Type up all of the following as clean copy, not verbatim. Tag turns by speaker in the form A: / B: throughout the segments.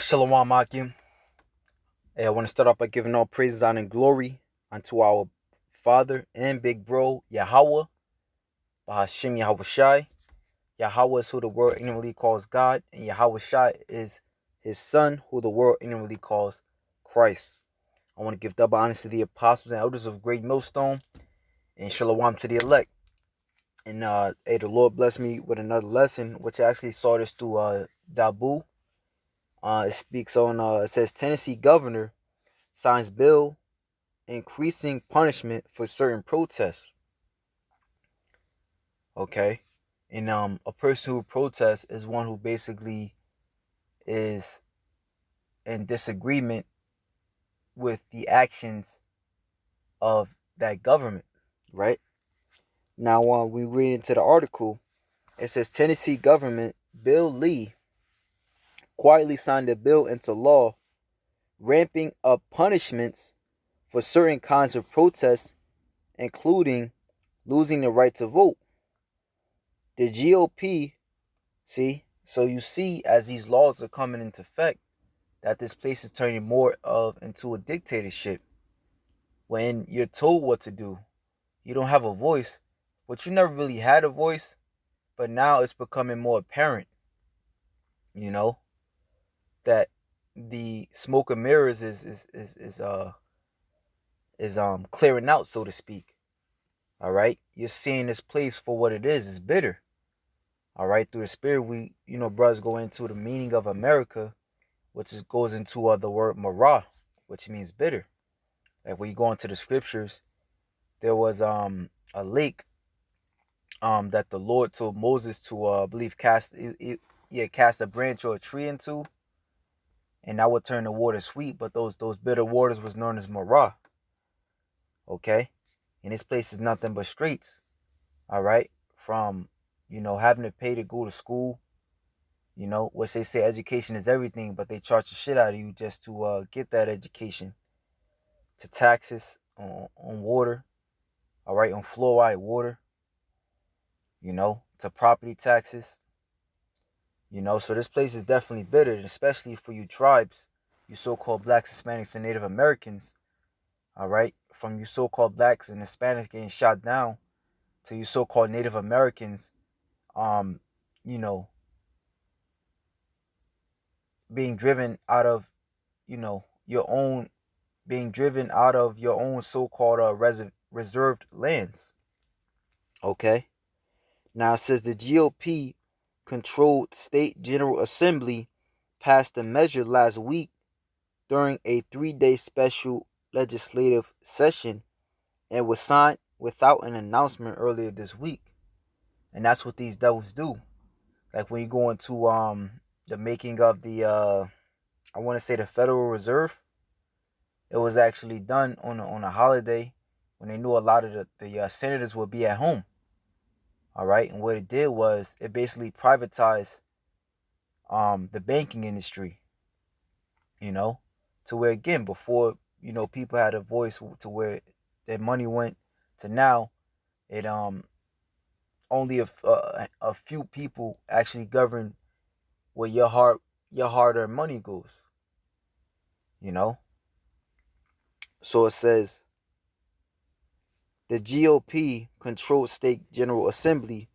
A: Shalom Akim. Hey, I want to start off by giving all praises, honor, and glory unto our Father and Big Bro, Yahweh, Bahashim Yahweh Shai. Yahweh is who the world ignorantly calls God, and Yahweh Shai is his son, who the world ignorantly calls Christ. I want to give double honors to the apostles and elders of Great Millstone, and Shalom to the elect. And the Lord bless me with another lesson, which I actually saw this through Dabu. It speaks on, it says, Tennessee governor signs bill increasing punishment for certain protests. Okay. And a person who protests is one who basically is in disagreement with the actions of that government, right? Now, we read into the article, it says Tennessee government Bill Lee quietly signed a bill into law ramping up punishments for certain kinds of protests, including losing the right to vote. The GOP, see, so you see as these laws are coming into effect that this place is turning more of into a dictatorship. When you're told what to do, you don't have a voice, but you never really had a voice, but now it's becoming more apparent, you know, that the smoke and mirrors is clearing out, so to speak. All right, you're seeing this place for what it is. It's bitter. All right, through the spirit, we, brothers go into the meaning of America, which goes into the word marah, which means bitter. Like when you go into the scriptures, there was a lake that the Lord told Moses to I believe cast a branch or a tree into, and that would turn the water sweet. But those bitter waters was known as marah. Okay, and this place is nothing but streets. All right, from having to pay to go to school. Which they say education is everything, but they charge the shit out of you just to get that education. To taxes on water, all right, on fluoride water, to property taxes, so this place is definitely bitter, especially for you tribes, you so-called blacks, Hispanics, and Native Americans, all right, from you so-called blacks and Hispanics getting shot down to you so-called Native Americans, you know, being driven out of, your own, being driven out of your own so-called reserved lands. Okay. Now it says the GOP controlled state General Assembly passed a measure last week during a 3-day special legislative session and was signed without an announcement earlier this week. And that's what these devils do. Like when you go into the making of the I want to say the Federal Reserve, it was actually done on a holiday when they knew a lot of the senators would be at home. All right, and what it did was it basically privatized the banking industry, to where, again, before, people had a voice to where their money went, to now it only a few people actually govern where your hard-earned money goes, you know. So it says the GOP controlled state General Assembly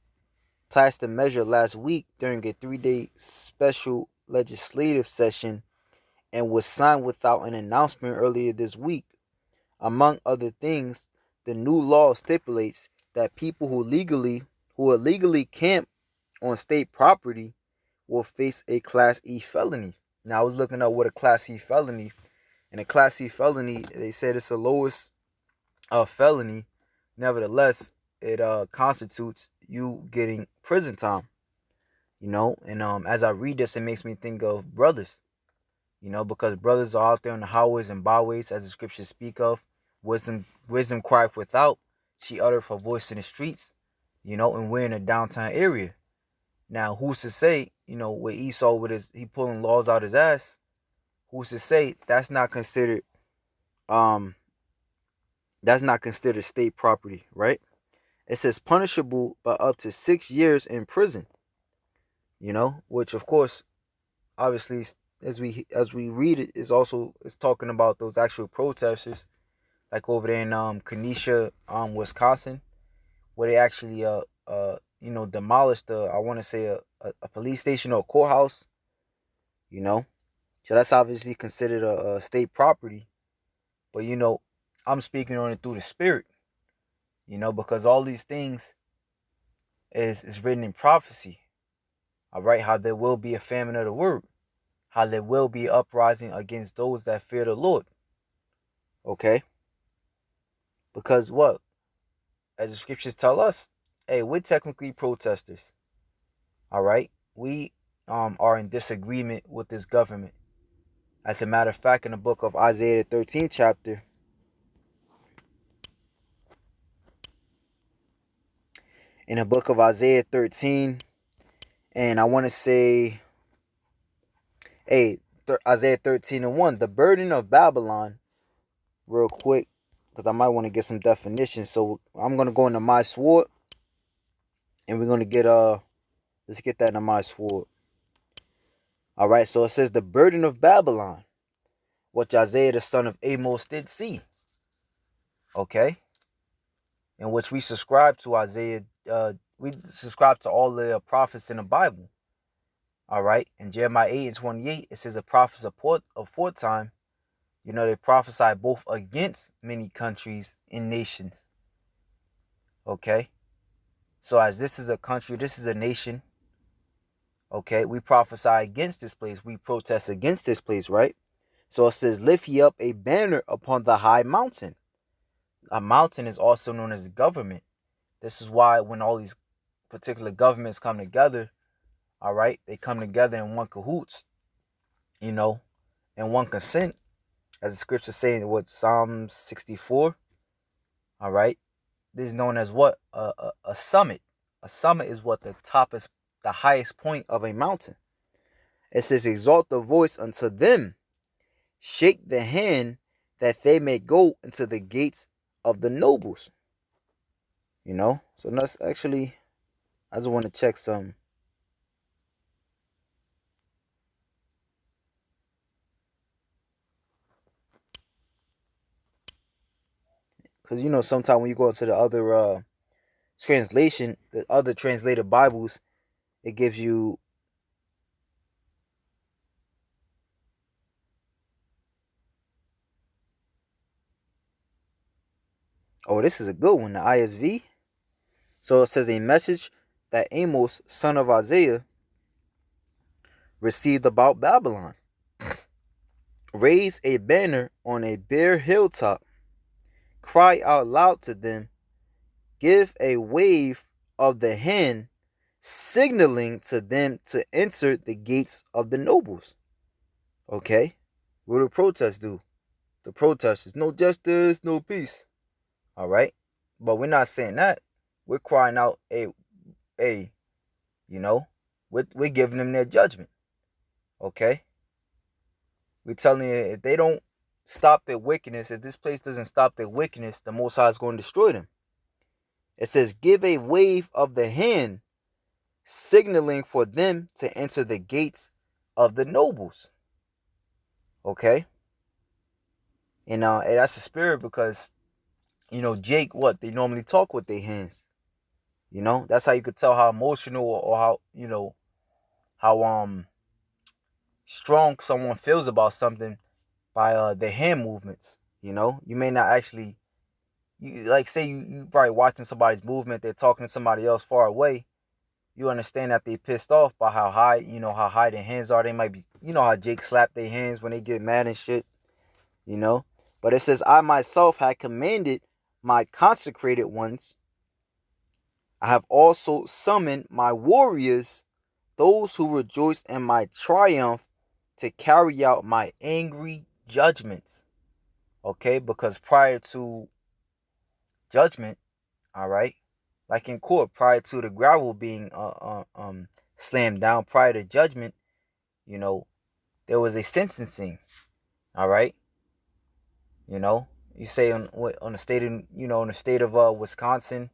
A: passed a measure last week during a 3-day special legislative session and was signed without an announcement earlier this week. Among other things, the new law stipulates that people who illegally camp on state property will face a Class E felony. Now, I was looking up what a Class E felony, and a Class E felony, they said it's the lowest felony. Nevertheless, it constitutes you getting prison time. And as I read this, it makes me think of brothers. Because brothers are out there on the highways and byways, as the scriptures speak of. Wisdom cried without, she uttered her voice in the streets, and we're in a downtown area. Now, who's to say, with Esau he pulling laws out his ass, who's to say that's not considered state property, right? It says punishable by up to 6 years in prison, which of course, obviously, as we read it, is talking about those actual protesters, like over there in Kenosha, Wisconsin, where they actually demolished I want to say a police station or a courthouse. You know, so that's obviously considered a state property. But I'm speaking on it through the spirit. Because all these things is written in prophecy. All right, how there will be a famine of the word, how there will be uprising against those that fear the Lord. Okay, because what, as the scriptures tell us, hey, we're technically protesters. All right, we are in disagreement with this government. As a matter of fact, in the book of Isaiah, the 13th chapter, in the book of Isaiah 13, and I want to say, hey, Isaiah 13:1, the burden of Babylon, real quick, because I might want to get some definitions. So I'm going to go into my sword, and we're going to get, let's get that into my sword. All right, so it says the burden of Babylon, which Isaiah the son of Amos did see. Okay, in which we subscribe to Isaiah, we subscribe to all the prophets in the Bible. All right, in Jeremiah 8:28, it says the prophets of foretime, they prophesy both against many countries and nations. Okay, so as this is a country, this is a nation. Okay, we prophesy against this place, we protest against this place, right? So it says, lift ye up a banner upon the high mountain. A mountain is also known as government. This is why when all these particular governments come together, all right, they come together in one cahoots, in one consent, as the scripture saying, what, Psalm 64. All right, this is known as what, a summit. A summit is what the top is, the highest point of a mountain. It says, exalt the voice unto them, shake the hand, that they may go into the gates of the nobles. So that's actually, I just want to check some. Because sometimes when you go into the other translation, the other translated Bibles, it gives you, oh, this is a good one, the ISV. So it says, a message that Amos, son of Isaiah, received about Babylon. Raise a banner on a bare hilltop. Cry out loud to them. Give a wave of the hand, signaling to them to enter the gates of the nobles. Okay? What do the protests do? The protesters, no justice, no peace. All right? But we're not saying that. We're crying out, hey, we're giving them their judgment. Okay? We're telling you, if they don't stop their wickedness, if this place doesn't stop their wickedness, the Most High is going to destroy them. It says, give a wave of the hand, signaling for them to enter the gates of the nobles. Okay? And that's the spirit, because, Jake, what? They normally talk with their hands. That's how you could tell how emotional, or how strong someone feels about something, by their hand movements. You may not actually, like, say you probably watching somebody's movement, they're talking to somebody else far away. You understand that they pissed off by how high their hands are. They might be, how Jake slapped their hands when they get mad and shit. But it says, I myself had commanded my consecrated ones. I have also summoned my warriors, those who rejoice in my triumph, to carry out my angry judgments. Okay, because prior to judgment, all right, like in court, prior to the gravel being slammed down, prior to judgment, there was a sentencing. All right, you say on the state of Wisconsin,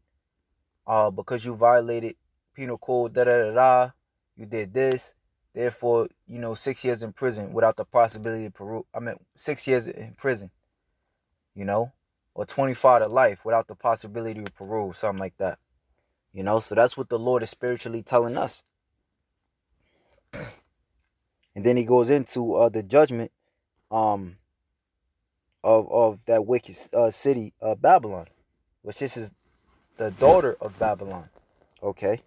A: because you violated penal code, you did this, Therefore, 6 years in prison without the possibility of parole. 6 years in prison, or 25 to life without the possibility of parole, something like that. So that's what the Lord is spiritually telling us. And then he goes into the judgment of that wicked city of Babylon, which this is the daughter of Babylon. Okay.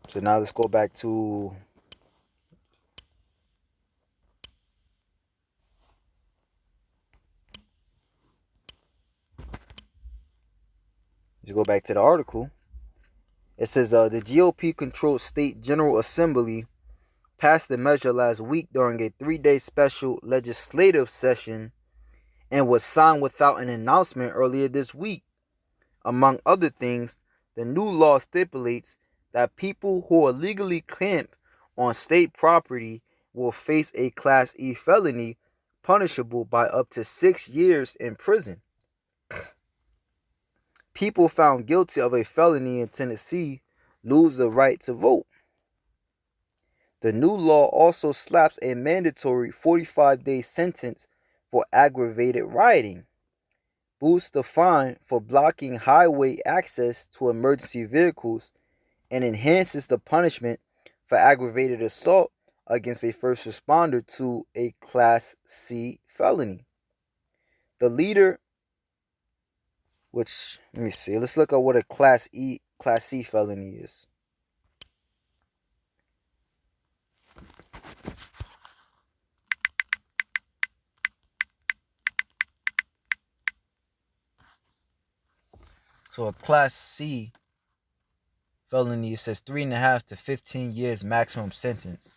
A: So now let's go back to the article. It says the GOP-controlled State General Assembly passed the measure last week during a 3-day special legislative session and was signed without an announcement earlier this week. Among other things, the new law stipulates that people who illegally camp on state property will face a Class E felony punishable by up to 6 years in prison. People found guilty of a felony in Tennessee lose the right to vote. The new law also slaps a mandatory 45-day sentence for aggravated rioting, boosts the fine for blocking highway access to emergency vehicles, and enhances the punishment for aggravated assault against a first responder to a Class C felony. The leader, which, let me see, let's look at what a Class C felony is. So a Class C felony, it says 3.5 to 15 years maximum sentence.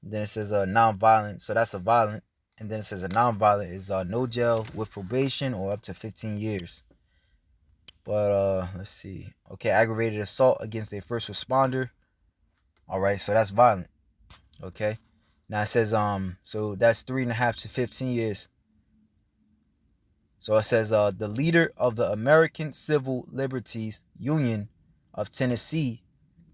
A: Then it says non-violent, so that's a violent. And then it says a non-violent is no jail with probation or up to 15 years. But let's see. Okay, aggravated assault against a first responder. All right, so that's violent. Okay. Now it says so that's 3.5 to 15 years. So it says the leader of the American Civil Liberties Union of Tennessee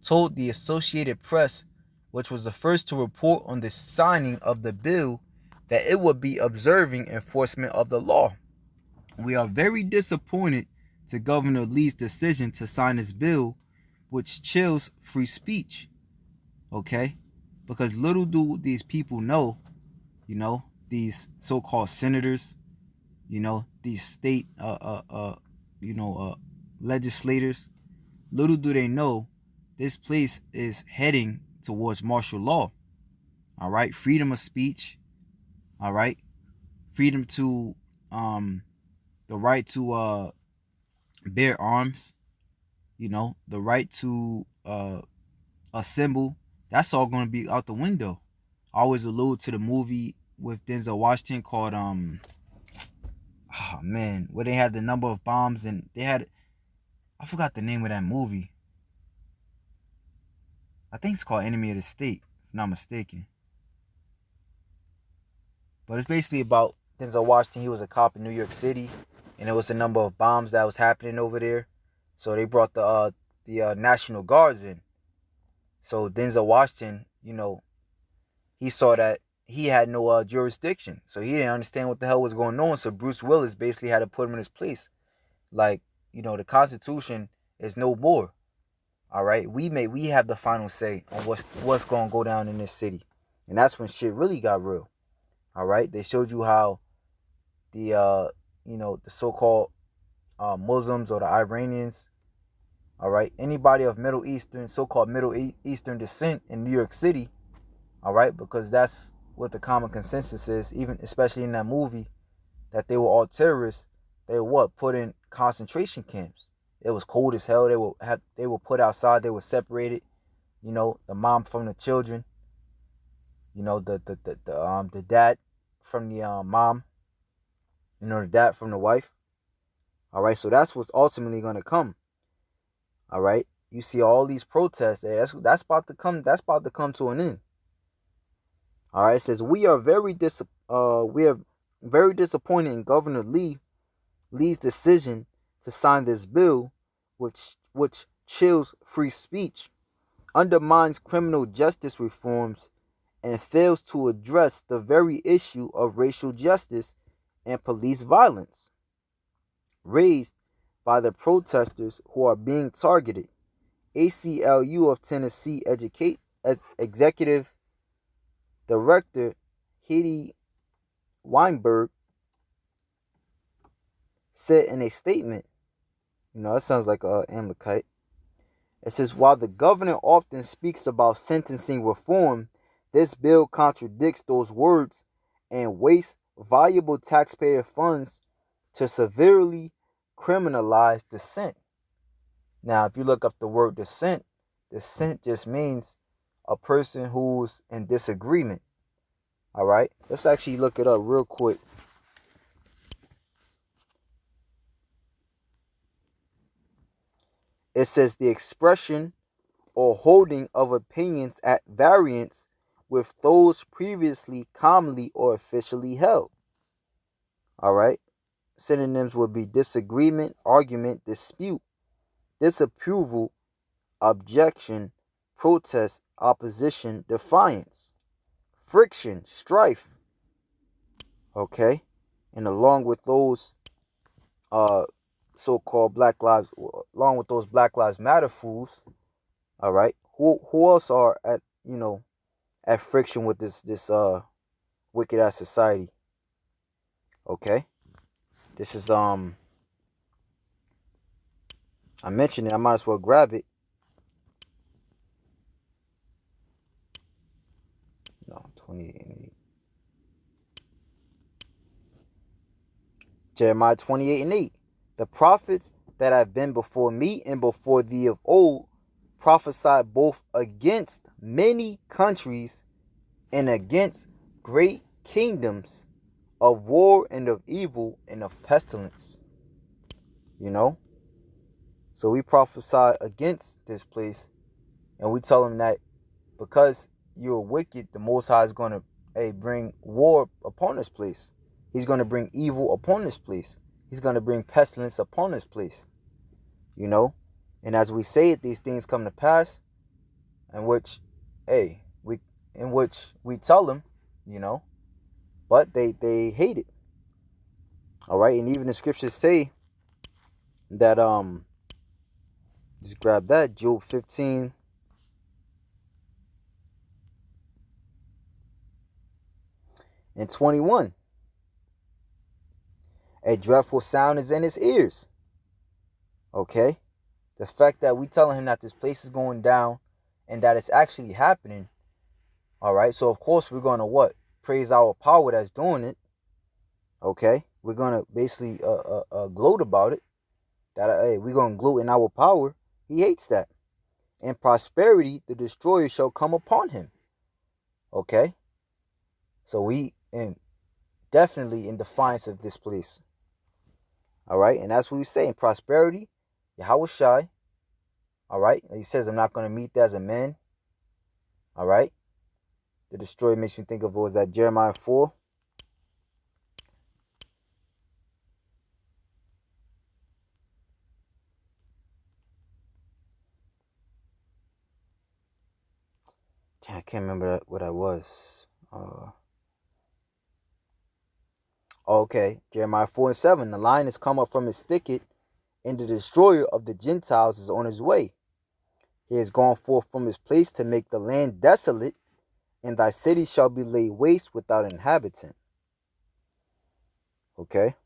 A: told the Associated Press, which was the first to report on the signing of the bill, that it would be observing enforcement of the law. We are very disappointed to Governor Lee's decision to sign this bill, which chills free speech. Okay? Because little do these people know, these so-called senators, these state legislators, little do they know this place is heading towards martial law. All right, freedom of speech. All right, freedom to the right to bear arms. The right to assemble. That's all going to be out the window. I always allude to the movie with Denzel Washington called where they had the number of bombs and I forgot the name of that movie. I think it's called Enemy of the State, if I'm not mistaken. But it's basically about Denzel Washington. He was a cop in New York City, and there was a number of bombs that was happening over there. So they brought the National Guards in. So Denzel Washington, he saw that he had no jurisdiction. So he didn't understand what the hell was going on. So Bruce Willis basically had to put him in his place. Like, the Constitution is no more. All right, we have the final say on what's going to go down in this city. And that's when shit really got real. All right, they showed you how the the so-called Muslims or the Iranians, all right, anybody of so-called Middle Eastern descent in New York City, all right, because that's what the common consensus is, even especially in that movie, that they were all terrorists. They were put in concentration camps. It was cold as hell. They were put outside. They were separated. The mom from the children. The dad from the mom. The dad from the wife. All right, so that's what's ultimately gonna come. All right, you see all these protests. That's about to come. That's about to come to an end. All right, it says we are very disappointed in Governor Lee's decision to sign this bill, which chills free speech, undermines criminal justice reforms, and fails to address the very issue of racial justice and police violence raised by the protesters who are being targeted. ACLU of Tennessee as Executive Director Hedy Weinberg said in a statement, that sounds like a Amlekite. It says, while the governor often speaks about sentencing reform, this bill contradicts those words and wastes valuable taxpayer funds to severely criminalize dissent. Now, if you look up the word dissent just means a person who's in disagreement. All right, let's actually look it up real quick. It says the expression or holding of opinions at variance with those previously commonly or officially held. All right. Synonyms would be disagreement, argument, dispute, disapproval, objection, protest, opposition, defiance, friction, strife. Okay. And along with those so-called along with those Black Lives Matter fools, all right, who else are at friction with this wicked ass society? Okay, this is I mentioned it, I might as well grab it. No, 28 Jeremiah 28:8. The prophets that have been before me and before thee of old prophesied both against many countries and against great kingdoms, of war and of evil and of pestilence. So we prophesy against this place, and we tell them that because you're wicked, the Most High is going to bring war upon this place. He's going to bring evil upon this place. He's going to bring pestilence upon this place. And as we say it, these things come to pass, in which we tell them, but they hate it. All right, and even the scriptures say that just grab that, Job 15 and 21. A dreadful sound is in his ears. Okay, the fact that we telling him that this place is going down and that it's actually happening. All right, so of course we're gonna praise our power that's doing it. Okay, we're gonna basically gloat about it. That we're gonna gloat in our power. He hates that. In prosperity, the destroyer shall come upon him. Okay, so we definitely in defiance of this place. All right, and that's what we say in prosperity. Yahweh Shai. All right, he says, I'm not going to meet that as a man. All right, the destroyer makes me think of, what was that, Jeremiah 4? I can't remember what I was. Okay, Jeremiah 4:7. The lion has come up from his thicket, and the destroyer of the Gentiles is on his way. He has gone forth from his place to make the land desolate, and thy city shall be laid waste without inhabitant. Okay.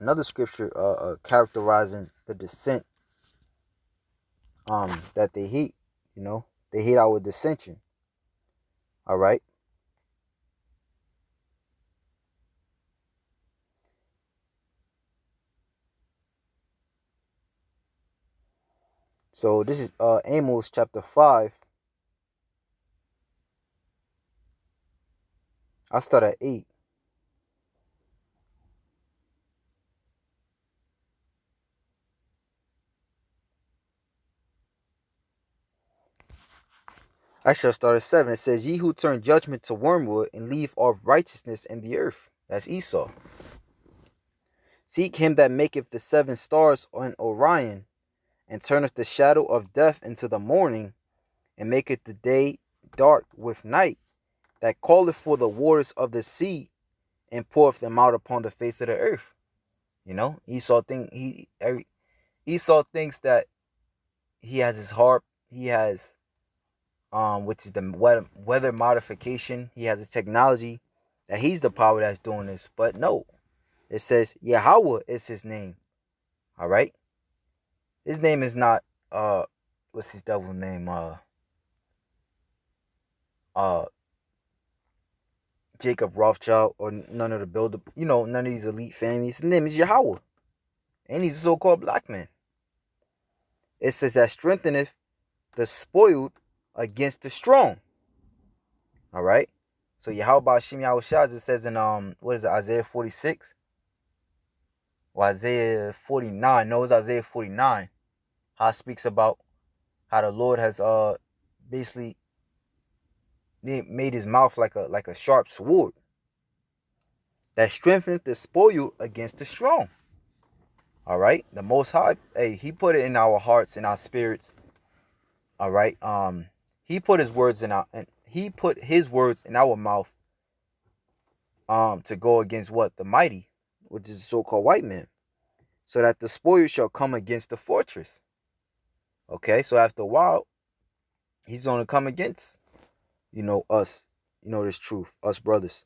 A: Another scripture characterizing the dissent that they hate. They hate our dissension. All right. So this is Amos chapter 5. I'll start at 8. I shall start at 7. It says, Ye who turn judgment to wormwood and leave off righteousness in the earth. That's Esau. Seek him that maketh the 7 stars on Orion, and turneth the shadow of death into the morning, and maketh the day dark with night, that calleth for the waters of the sea, and poureth them out upon the face of the earth. Esau thinks that he has his harp, he has which is the weather modification, he has a technology, that he's the power that's doing this. But no, it says Yahweh is his name. All right, his name is not what's his devil's name? Jacob Rothschild, or none of the builder, none of these elite families. His name is Yahweh, and he's a so-called black man. It says that strengtheneth the spoiled against the strong. All right. So Yahweh Hashem Yahweh Shaz, it says in what is it, Isaiah 46? Or Isaiah 49. No, it's Isaiah 49. How it speaks about how the Lord has basically made his mouth like a sharp sword, that strengtheneth the spoiled against the strong. All right. The Most High, hey, he put it in our hearts and our spirits. All right. He put his words in our mouth to go against what? The mighty, which is the so-called white man, so that the spoil shall come against the fortress. Okay, so after a while, he's going to come against, us, this truth, us brothers.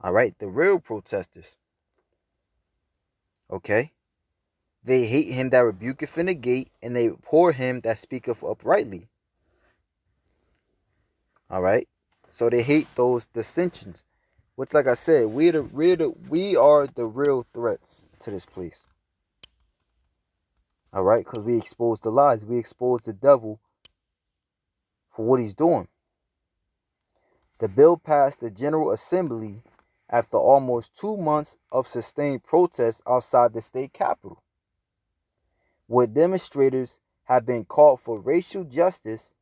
A: All right, the real protesters. Okay, they hate him that rebuketh in the gate, and they abhor him that speaketh uprightly. All right, so they hate those dissensions, which, like I said, we are the real threats to this place. All right, because we expose the lies, we expose the devil for what he's doing. The bill passed the General Assembly after almost 2 months of sustained protests outside the state capitol, where demonstrators have been called for racial justice,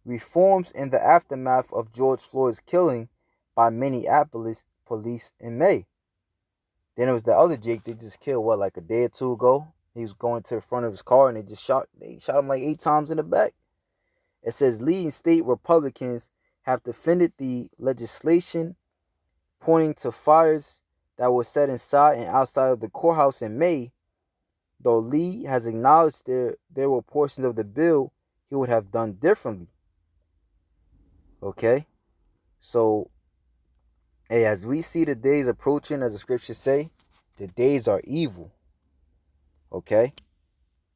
A: reforms in the aftermath of George Floyd's killing by Minneapolis police in May. Then it was the other Jake they just killed, like a day or two ago? He was going to the front of his car and they shot him like 8 times in the back. It says leading state Republicans have defended the legislation, pointing to fires that were set inside and outside of the courthouse in May, though Lee has acknowledged there were portions of the bill he would have done differently. Okay? So, hey, as we see the days approaching, as the scriptures say, the days are evil. Okay?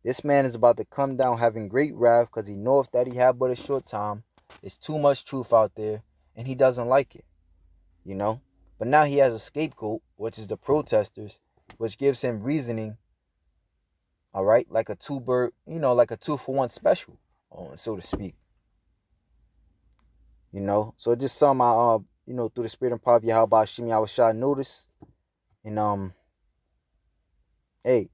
A: This man is about to come down having great wrath, because he knoweth that he had but a short time. It's too much truth out there, and he doesn't like it. But now he has a scapegoat, which is the protesters, which gives him reasoning. All right, like a 2-bird, like a 2-for-1 special, so to speak. So just some through the spirit and power of Yahweh Hashem Yahweh Shah notice, and hey,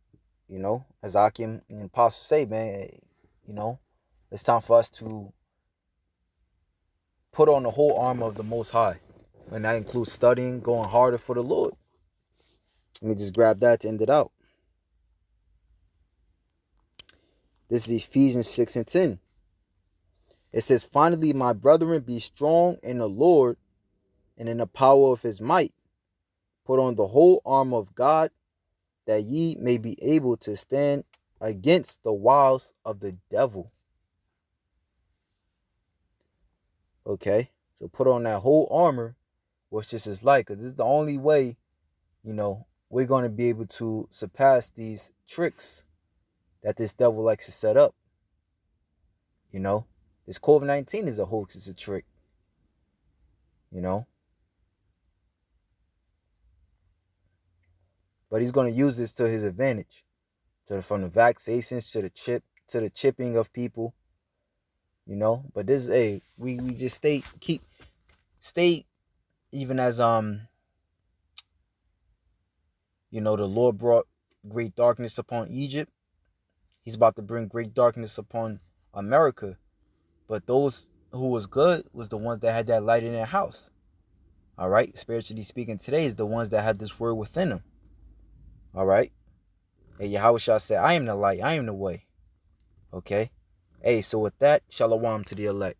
A: as Akim and Apostle say, man, it's time for us to put on the whole armor of the Most High, and that includes studying, going harder for the Lord. Let me just grab that to end it out. This is Ephesians 6 and 10. It says, finally, my brethren, be strong in the Lord and in the power of his might. Put on the whole armor of God, that ye may be able to stand against the wiles of the devil. Okay, so put on that whole armor, which this is like, because this is the only way, we're going to be able to surpass these tricks that this devil likes to set up. This COVID-19 is a hoax, it's a trick. But he's going to use this to his advantage. From the vaccinations to the chipping of people. But this is we just stay even as the Lord brought great darkness upon Egypt. He's about to bring great darkness upon America. But those who was good was the ones that had that light in their house. All right. Spiritually speaking, today is the ones that had this word within them. All right. Hey, Yahweh Shah said, I am the light. I am the way. Okay. Hey, so with that, shalom to the elect.